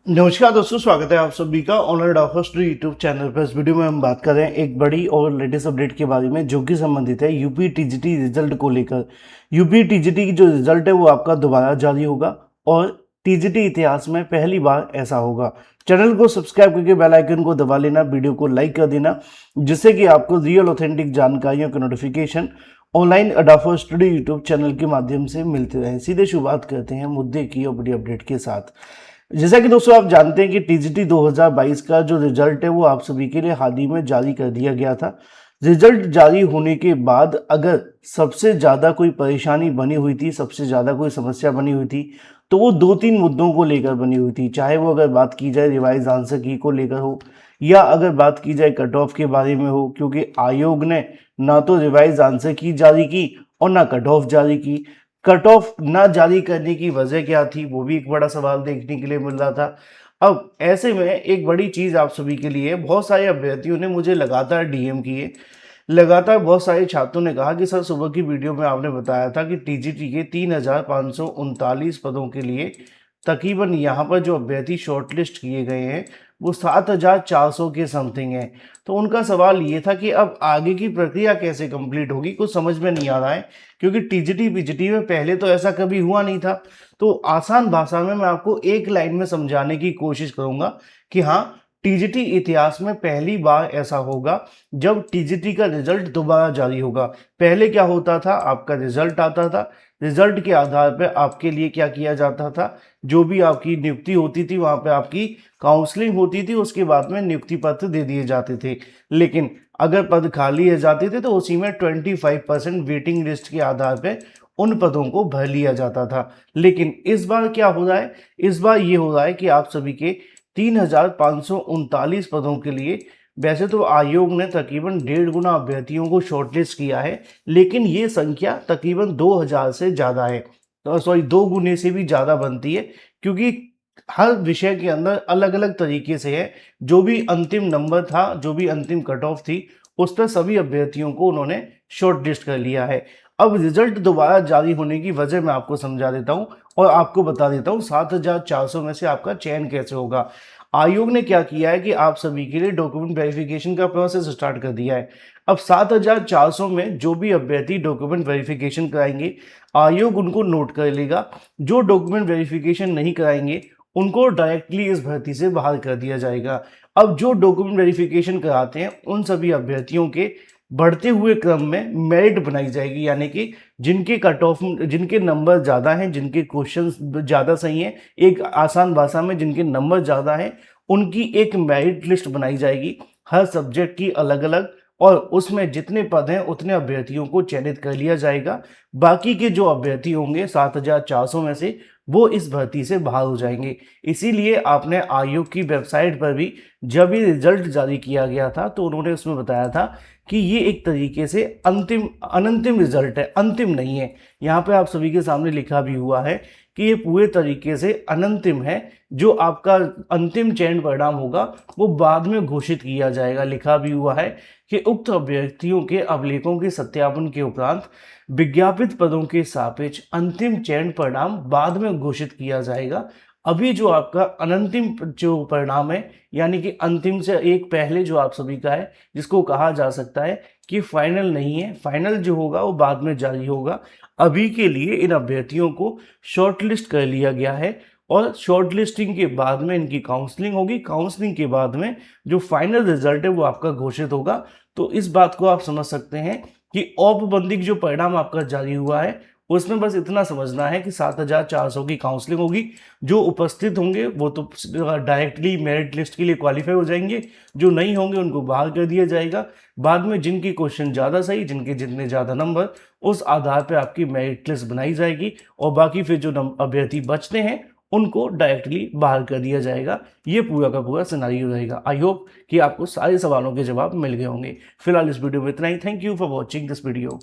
नमस्कार दोस्तों, स्वागत है आप सभी का ऑनलाइन डॉक्टर्स यूट्यूब चैनल पर। इस वीडियो में हम बात कर रहे हैं एक बड़ी और लेटेस्ट अपडेट के बारे में जो कि संबंधित है यूपी टीजीटी रिजल्ट को लेकर। यूपी टीजीटी की जो रिजल्ट है वो आपका दोबारा जारी होगा और टीजीटी इतिहास में पहली बार ऐसा होगा। चैनल को सब्सक्राइब करके बेल आइकन को दबा लेना, वीडियो को लाइक कर देना, जिससे कि आपको रियल ऑथेंटिक जानकारियों का नोटिफिकेशन ऑनलाइन अडाफर स्टडी यूट्यूब चैनल के माध्यम से मिलते रहे। सीधे शुरुआत करते हैं मुद्दे की और बड़ी अपडेट के साथ। जैसा कि दोस्तों आप जानते हैं कि टीजीटी 2022 का जो रिजल्ट है वो आप सभी के लिए हाल ही में जारी कर दिया गया था। रिजल्ट जारी होने के बाद अगर सबसे ज़्यादा कोई परेशानी बनी हुई थी, सबसे ज़्यादा कोई समस्या बनी हुई थी, तो वो दो तीन मुद्दों को लेकर बनी हुई थी। चाहे वो अगर बात की जाए रिवाइज आंसर की को लेकर हो, या अगर बात की जाए कट ऑफ के बारे में हो, क्योंकि आयोग ने ना तो रिवाइज आंसर की जारी की और ना कट ऑफ जारी की। कट ऑफ ना जारी करने की वजह क्या थी, वो भी एक बड़ा सवाल देखने के लिए मिल रहा था। अब ऐसे में एक बड़ी चीज़ आप सभी के लिए, बहुत सारे अभ्यर्थियों ने मुझे लगातार डीएम किए, लगातार बहुत सारे छात्रों ने कहा कि सर सुबह की वीडियो में आपने बताया था कि टीजीटी के 3,539 पदों के लिए तकरीबन यहाँ पर जो अभ्यर्थी शॉर्टलिस्ट किए गए हैं वो 7,400 के समथिंग हैं। तो उनका सवाल ये था कि अब आगे की प्रक्रिया कैसे कंप्लीट होगी, कुछ समझ में नहीं आ रहा है, क्योंकि टीजीटी पीजीटी में पहले तो ऐसा कभी हुआ नहीं था। तो आसान भाषा में मैं आपको एक लाइन में समझाने की कोशिश करूंगा कि हाँ, टीजीटी इतिहास में पहली बार ऐसा होगा जब टीजीटी का रिजल्ट दोबारा जारी होगा। पहले क्या होता था, आपका रिजल्ट आता था, रिजल्ट के आधार पर आपके लिए क्या किया जाता था, जो भी आपकी नियुक्ति होती थी वहां पे आपकी काउंसलिंग होती थी, उसके बाद में नियुक्ति पत्र दे दिए जाते थे। लेकिन अगर पद खाली है जाते थे तो उसी में 25% वेटिंग लिस्ट के आधार पर उन पदों को भर लिया जाता था। लेकिन इस बार क्या हो रहा है, इस बार ये हो रहा है कि आप सभी के 3,539 पदों के लिए वैसे तो आयोग ने तकरीबन 1.5 गुना अभ्यर्थियों को शॉर्टलिस्ट किया है, लेकिन ये संख्या तकरीबन 2,000 से ज़्यादा है। तो सॉरी, 2 गुने से भी ज़्यादा बनती है, क्योंकि हर विषय के अंदर अलग अलग तरीके से है। जो भी अंतिम नंबर था, जो भी अंतिम कट ऑफ थी, उस पर सभी अभ्यर्थियों को उन्होंने शॉर्टलिस्ट कर लिया है। अब रिजल्ट दोबारा जारी होने की वजह मैं आपको समझा देता हूं और आपको बता देता हूं 7,400 में से आपका चयन कैसे होगा। आयोग ने क्या किया है कि आप सभी के लिए डॉक्यूमेंट वेरिफिकेशन का प्रोसेस स्टार्ट कर दिया है। अब 7,400 में जो भी अभ्यर्थी डॉक्यूमेंट वेरिफिकेशन कराएंगे, आयोग उनको नोट कर लेगा। जो डॉक्यूमेंट वेरिफिकेशन नहीं कराएंगे उनको डायरेक्टली इस भर्ती से बाहर कर दिया जाएगा। अब जो डॉक्यूमेंट वेरिफिकेशन कराते हैं उन सभी अभ्यर्थियों के बढ़ते हुए क्रम में मेरिट बनाई जाएगी, यानी कि जिनके कट ऑफ, जिनके नंबर ज़्यादा हैं, जिनके क्वेश्चन ज़्यादा सही हैं, एक आसान भाषा में जिनके नंबर ज़्यादा हैं, उनकी एक मेरिट लिस्ट बनाई जाएगी हर सब्जेक्ट की अलग अलग, और उसमें जितने पद हैं उतने अभ्यर्थियों को चयनित कर लिया जाएगा। बाकी के जो अभ्यर्थी होंगे 7,400 में से, वो इस भर्ती से बाहर हो जाएंगे। इसीलिए आपने आयोग की वेबसाइट पर भी जब ये रिजल्ट जारी किया गया था तो उन्होंने उसमें बताया था कि ये एक तरीके से अनंतिम रिजल्ट है, अंतिम नहीं है। यहाँ पे आप सभी के सामने लिखा भी हुआ है कि ये पूरे तरीके से अनंतिम है। जो आपका अंतिम चयन परिणाम होगा वो बाद में घोषित किया जाएगा। लिखा भी हुआ है कि उक्त अभ्यर्थियों के अभिलेखों के सत्यापन के उपरांत विज्ञापित पदों के सापेक्ष अंतिम चयन परिणाम बाद में घोषित किया जाएगा। अभी जो आपका अनंतिम जो परिणाम है, यानी कि अंतिम से एक पहले जो आप सभी का है, जिसको कहा जा सकता है कि फाइनल नहीं है, फाइनल जो होगा वो बाद में जारी होगा। अभी के लिए इन अभ्यर्थियों को शॉर्टलिस्ट कर लिया गया है और शॉर्टलिस्टिंग के बाद में इनकी काउंसलिंग होगी। काउंसलिंग के बाद में जो फाइनल रिजल्ट है वो आपका घोषित होगा। तो इस बात को आप समझ सकते हैं कि औपबंधिक जो परिणाम आपका जारी हुआ है उसमें बस इतना समझना है कि 7,400 की काउंसलिंग होगी। जो उपस्थित होंगे वो तो डायरेक्टली मेरिट लिस्ट के लिए क्वालिफाई हो जाएंगे, जो नहीं होंगे उनको बाहर कर दिया जाएगा। बाद में जिनकी क्वेश्चन ज़्यादा सही, जिनके जितने ज़्यादा नंबर, उस आधार पर आपकी मेरिट लिस्ट बनाई जाएगी और बाकी फिर जो अभ्यर्थी बचते हैं उनको डायरेक्टली बाहर कर दिया जाएगा। ये पूरा का पूरा सिनेरियो रहेगा। आई होप कि आपको सारे सवालों के जवाब मिल गए होंगे। फिलहाल इस वीडियो में इतना ही। Thank you for watching this video.